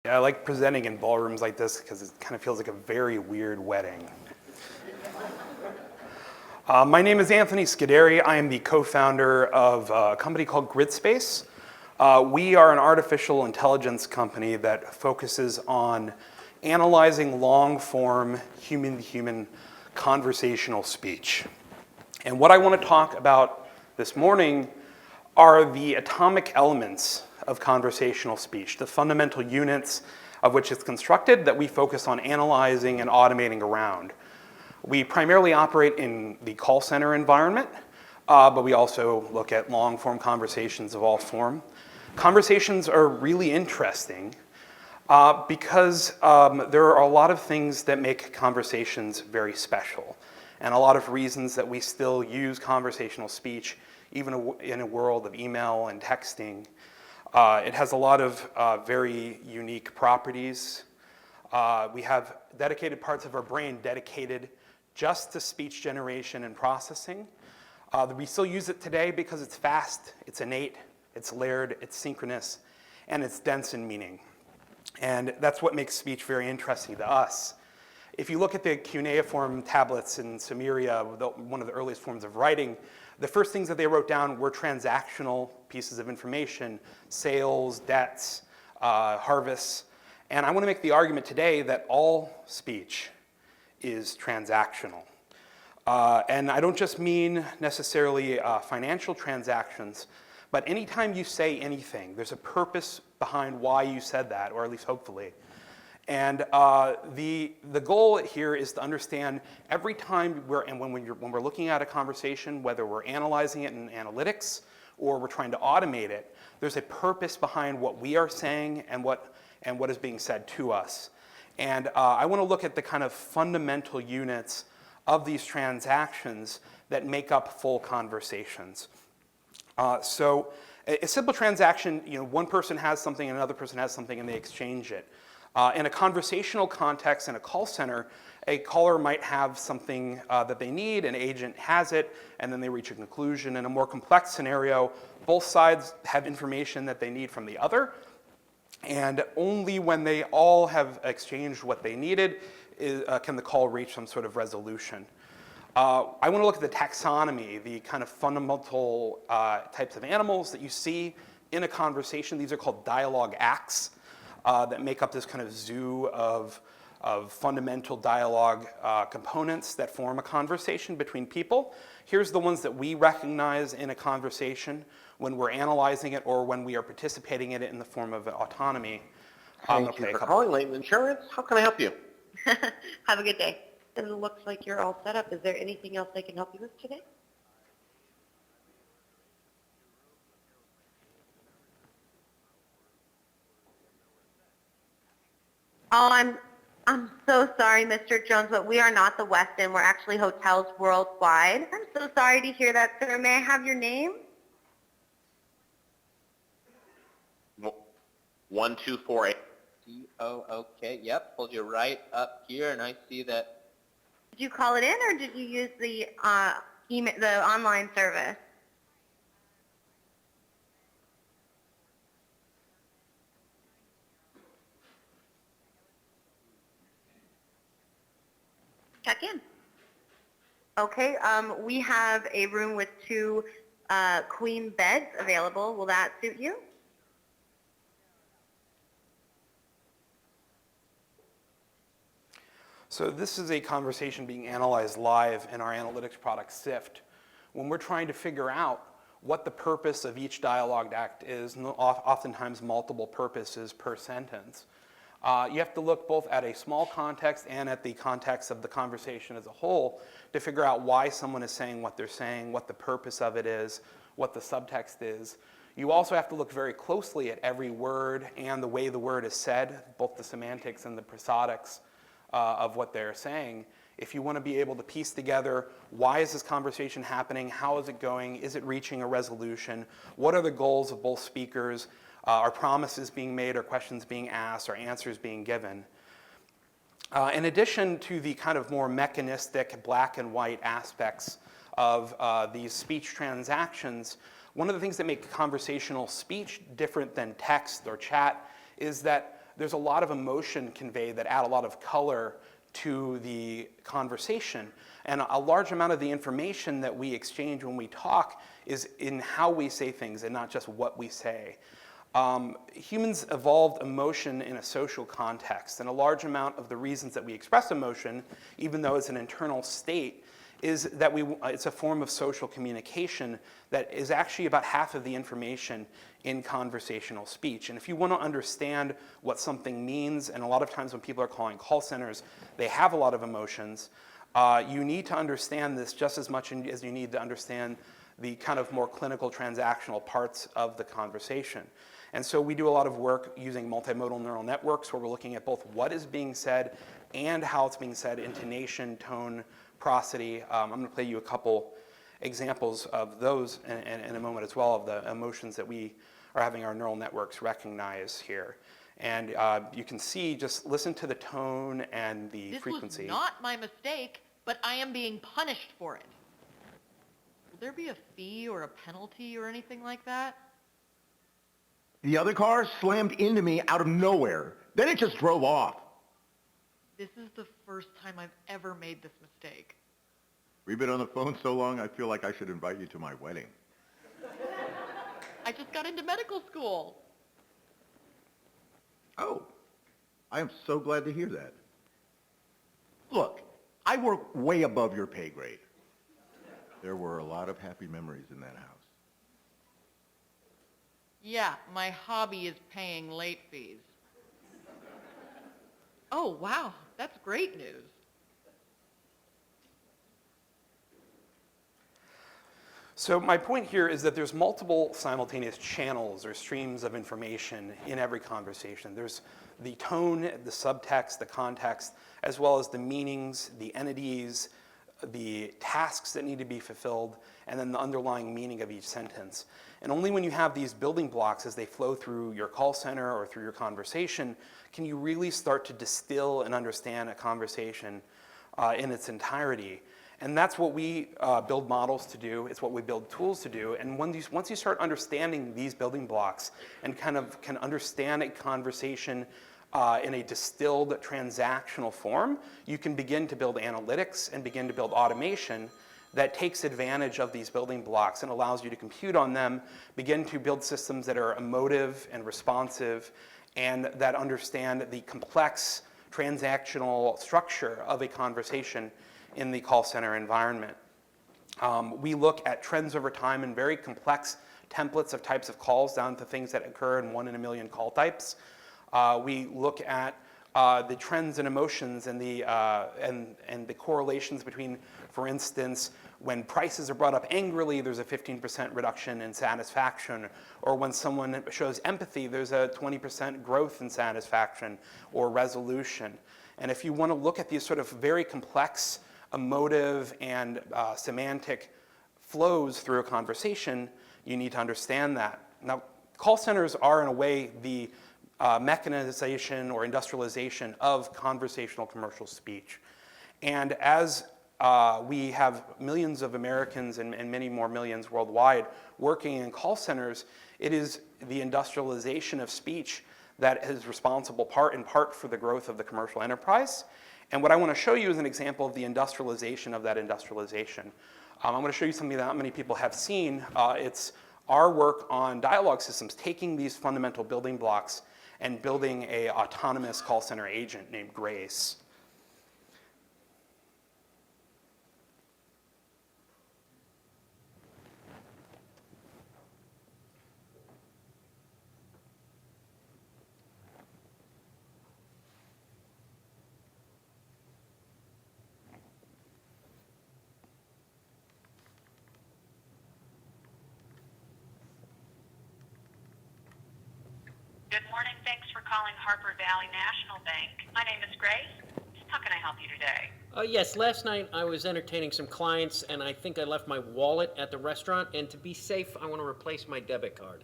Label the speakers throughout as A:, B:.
A: Yeah, I like presenting in ballrooms like this because it kind of feels like a very weird wedding. My name is Anthony Scodary. I am the co-founder of a company called Gridspace. We are an artificial intelligence company that focuses on analyzing long-form, human-to-human conversational speech. And what I want to talk about this morning are the atomic elements of conversational speech, the fundamental units of which it's constructed that we focus on analyzing and automating around. We primarily operate in the call center environment, but we also look at long-form conversations of all form. Conversations are really interesting because there are a lot of things that make conversations very special, and a lot of reasons that we still use conversational speech even in a world of email and texting. It has a lot of very unique properties. We have dedicated parts of our brain dedicated just to speech generation and processing. We still use it today because it's fast, it's innate, it's layered, it's synchronous, and it's dense in meaning. And that's what makes speech very interesting to us. If you look at the cuneiform tablets in Sumeria, one of the earliest forms of writing, the first things that they wrote down were transactional pieces of information, sales, debts, harvests. And I want to make the argument today that all speech is transactional. And I don't just mean necessarily financial transactions, but anytime you say anything, there's a purpose behind why you said that, or at least hopefully. And the goal here is to understand every time when we're looking at a conversation, whether we're analyzing it in analytics or we're trying to automate it, there's a purpose behind what we are saying and what is being said to us. And I want to look at the kind of fundamental units of these transactions that make up full conversations. So a simple transaction, one person has something and another person has something and they exchange it. In a conversational context in a call center, a caller might have something that they need, an agent has it, and then they reach a conclusion. In a more complex scenario, both sides have information that they need from the other, and only when they all have exchanged what they needed can the call reach some sort of resolution. I want to look at the taxonomy, the kind of fundamental types of animals that you see in a conversation. These are called dialogue acts. That make up this kind of zoo of fundamental dialogue components that form a conversation between people. Here's the ones that we recognize in a conversation when we're analyzing it or when we are participating in it in the form of autonomy.
B: Thank you for calling Layton Insurance. How can I help you?
C: Have a good day. It looks like you're all set up. Is there anything else I can help you with today? Oh, I'm so sorry, Mr. Jones, but we are not the West End. We're actually hotels worldwide. I'm so sorry to hear that, sir. May I have your name?
B: 1248. Okay, yep, pulled you right up here, and I see that.
C: Did you call it in, or did you use the online service? Check in. Okay, we have a room with 2 queen beds available. Will that suit you?
A: So this is a conversation being analyzed live in our analytics product SIFT. When we're trying to figure out what the purpose of each dialogue act is, and oftentimes multiple purposes per sentence, you have to look both at a small context and at the context of the conversation as a whole to figure out why someone is saying what they're saying, what the purpose of it is, what the subtext is. You also have to look very closely at every word and the way the word is said, both the semantics and the prosodics of what they're saying. If you want to be able to piece together, why is this conversation happening? How is it going? Is it reaching a resolution? What are the goals of both speakers? Are promises being made, or questions being asked, or answers being given? In addition to the kind of more mechanistic black and white aspects of these speech transactions, one of the things that make conversational speech different than text or chat is that there's a lot of emotion conveyed that add a lot of color to the conversation. And a large amount of the information that we exchange when we talk is in how we say things and not just what we say. Humans evolved emotion in a social context, and a large amount of the reasons that we express emotion, even though it's an internal state, is that it's a form of social communication that is actually about half of the information in conversational speech. And if you want to understand what something means, and a lot of times when people are calling call centers, they have a lot of emotions, you need to understand this just as much as you need to understand the kind of more clinical transactional parts of the conversation. And so we do a lot of work using multimodal neural networks where we're looking at both what is being said and how it's being said, intonation, tone, prosody. I'm going to play you a couple examples of those in a moment as well, of the emotions that we are having our neural networks recognize here. And you can see, just listen to the tone and the frequency.
D: This was not my mistake, but I am being punished for it. Will there be a fee or a penalty or anything like that?
E: The other car slammed into me out of nowhere. Then it just drove off.
D: This is the first time I've ever made this mistake.
E: We've been on the phone so long, I feel like I should invite you to my wedding.
D: I just got into medical school.
E: Oh, I am so glad to hear that. Look, I work way above your pay grade. There were a lot of happy memories in that house.
D: Yeah, my hobby is paying late fees. Oh, wow, that's great news.
A: So my point here is that there's multiple simultaneous channels or streams of information in every conversation. There's the tone, the subtext, the context, as well as the meanings, the entities, the tasks that need to be fulfilled, and then the underlying meaning of each sentence. And only when you have these building blocks as they flow through your call center or through your conversation can you really start to distill and understand a conversation in its entirety. And that's what we build models to do. It's what we build tools to do. And once you start understanding these building blocks and kind of can understand a conversation in a distilled transactional form, you can begin to build analytics and begin to build automation that takes advantage of these building blocks and allows you to compute on them, begin to build systems that are emotive and responsive and that understand the complex transactional structure of a conversation in the call center environment. We look at trends over time in very complex templates of types of calls down to things that occur in 1 in a million call types. We look at the trends and emotions and the correlations between, for instance, when prices are brought up angrily, there's a 15% reduction in satisfaction, or when someone shows empathy, there's a 20% growth in satisfaction or resolution. And if you want to look at these sort of very complex emotive and semantic flows through a conversation, you need to understand that. Now, call centers are, in a way, the mechanization or industrialization of conversational commercial speech. And as we have millions of Americans and many more millions worldwide working in call centers, it is the industrialization of speech that is responsible in part for the growth of the commercial enterprise. And what I want to show you is an example of the industrialization of that industrialization. I'm going to show you something that not many people have seen. It's our work on dialogue systems, taking these fundamental building blocks and building an autonomous call center agent named Grace.
F: Good morning. Thanks for calling Harper Valley National Bank. My name is Grace. How can I help you today?
G: Yes, last night I was entertaining some clients and I think I left my wallet at the restaurant, and to be safe, I want to replace my debit card.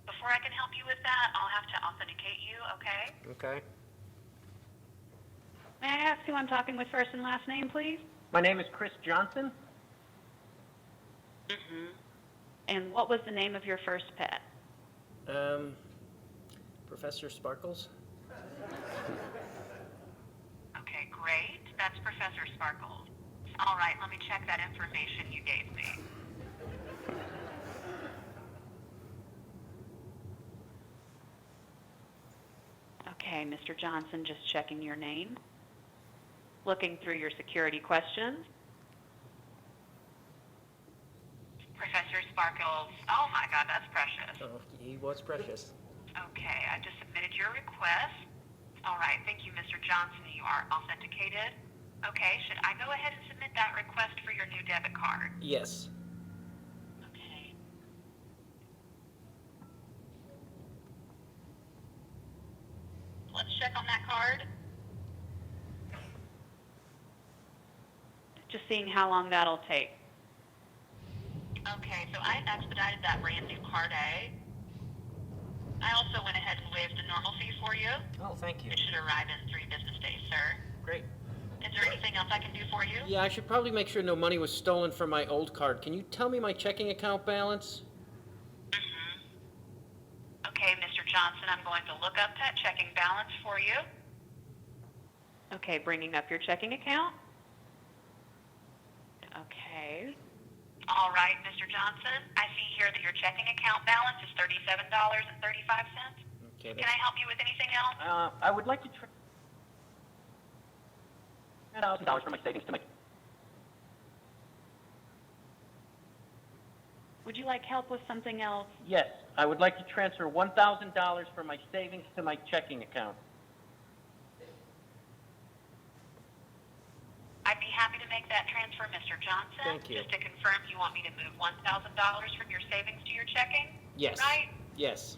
F: Before I can help you with that, I'll have to authenticate you, okay?
G: Okay.
F: May I ask who I'm talking with first and last name, please?
G: My name is Chris Johnson.
F: And what was the name of your first pet?
G: Professor Sparkles?
F: Okay, great. That's Professor Sparkles. All right, let me check that information you gave me. Okay, Mr. Johnson, just checking your name. Looking through your security questions. Professor Sparkles. Oh my God, that's precious.
G: Oh, he was precious.
F: Okay, I just submitted your request. All right, thank you, Mr. Johnson. You are authenticated. Okay, should I go ahead and submit that request for your new debit card?
G: Yes.
F: Okay. Let's check on that card. Just seeing how long that'll take. Okay, so I expedited that brand new card A. I also went ahead and waived the normal fee for you.
G: Oh, thank you.
F: It should arrive in 3 business days, sir.
G: Great.
F: Is there anything else I can do for you?
G: Yeah, I should probably make sure no money was stolen from my old card. Can you tell me my checking account balance?
F: Okay, Mr. Johnson, I'm going to look up that checking balance for you. Okay, bringing up your checking account. Okay. All right, Mr. Johnson, I see here that your checking account balance is $37.35.
G: Okay.
F: Can I help you with anything else?
G: I would like to $1,000 from my savings to my...
F: Would you like help with something else?
G: Yes, I would like to transfer $1,000 from my savings to my checking account.
F: I'd be happy to make that transfer, Mr. Johnson.
G: Thank you.
F: Just to confirm, you want me to move $1,000 from your savings to your checking?
G: Yes.
F: Right?
G: Yes.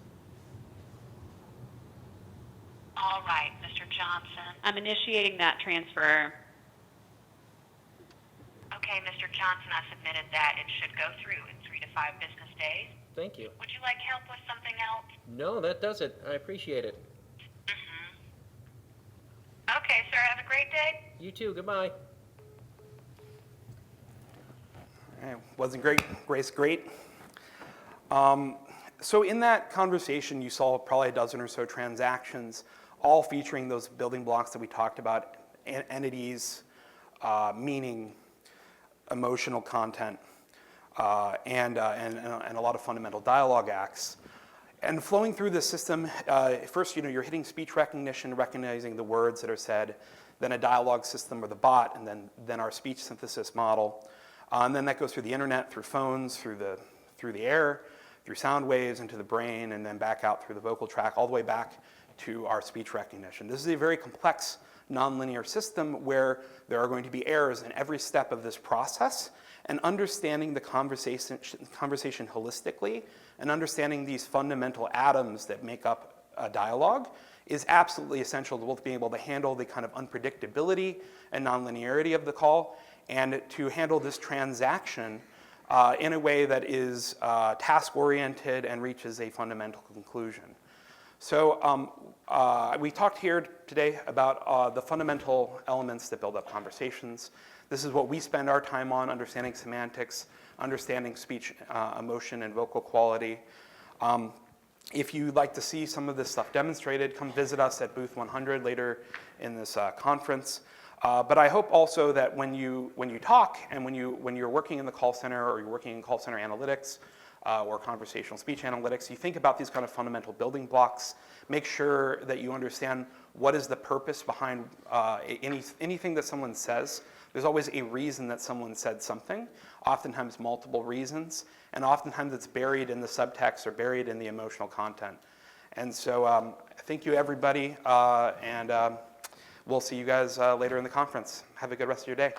F: All right, Mr. Johnson. I'm initiating that transfer. Okay, Mr. Johnson, I submitted that. It should go through in 3 to 5 business days.
G: Thank you.
F: Would you like help with something else?
G: No, that does it. I appreciate it.
F: Okay, sir, have a great day.
G: You too. Goodbye.
A: Wasn't great, Grace, great. So in that conversation, you saw probably a dozen or so transactions, all featuring those building blocks that we talked about, entities, meaning, emotional content, and a lot of fundamental dialogue acts. And flowing through the system, first, you're hitting speech recognition, recognizing the words that are said, then a dialogue system or the bot, and then our speech synthesis model. And then that goes through the internet, through phones, through the air, through sound waves into the brain, and then back out through the vocal tract, all the way back to our speech recognition. This is a very complex nonlinear system where there are going to be errors in every step of this process, and understanding the conversation holistically and understanding these fundamental atoms that make up a dialogue is absolutely essential to both being able to handle the kind of unpredictability and nonlinearity of the call, and to handle this transaction in a way that is task-oriented and reaches a fundamental conclusion. So we talked here today about the fundamental elements that build up conversations. This is what we spend our time on, understanding semantics, understanding speech, emotion, and vocal quality. If you'd like to see some of this stuff demonstrated, come visit us at booth 100 later in this conference. But I hope also that when you talk and when you're working in the call center, or you're working in call center analytics or conversational speech analytics, you think about these kind of fundamental building blocks. Make sure that you understand what is the purpose behind anything that someone says. There's always a reason that someone said something, oftentimes multiple reasons, and oftentimes it's buried in the subtext or buried in the emotional content. And so thank you, everybody, and we'll see you guys later in the conference. Have a good rest of your day.